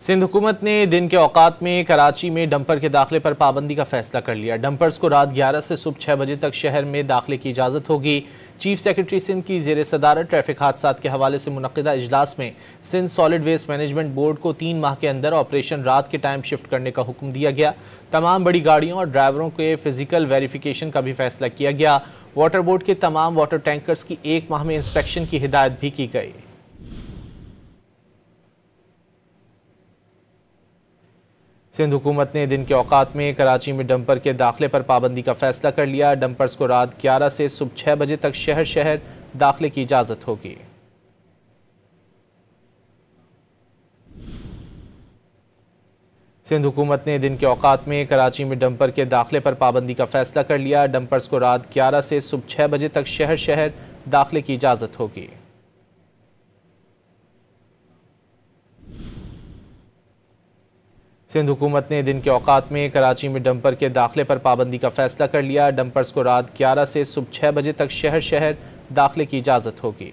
सिंध हुकूमत ने दिन के औकात में कराची में डंपर के दाखिले पर पाबंदी का फैसला कर लिया। डंपर्स को रात 11 से सुबह 6 बजे तक शहर में दाखिले की इजाज़त होगी। चीफ सेक्रेटरी सिंध की ज़ेर सदारत ट्रैफिक हादसात के हवाले से मुनक़िदा इजलास में Sindh solid waste management board को 3 माह के अंदर ऑपरेशन रात के टाइम शिफ्ट करने का हुक्म दिया गया। तमाम बड़ी गाड़ियों और ड्राइवरों के फिजिकल वेरिफिकेशन का भी फैसला किया गया। वाटर बोर्ड के तमाम वाटर टैंकर्स की 1 माह में इंस्पेक्शन की हिदायत भी की गई। सिंध हुकूमत ने दिन के औकात में कराची में डंपर के दाखिले पर पाबंदी का फैसला कर लिया। डंपर्स को रात 11 से सुबह 6 बजे तक शहर दाखिले की इजाज़त होगी। सिंध हुकूमत ने दिन के औकात में कराची में डंपर के दाखिले पर पाबंदी का फैसला कर लिया। डंपर्स को रात 11 से सुबह 6 बजे तक शहर दाखिले की इजाज़त होगी। सिंध हुकूमत ने दिन के औकात में कराची में डंपर के दाखिले पर पाबंदी का फैसला कर लिया। डंपर्स को रात 11 से सुबह 6 बजे तक शहर दाखिले की इजाज़त होगी।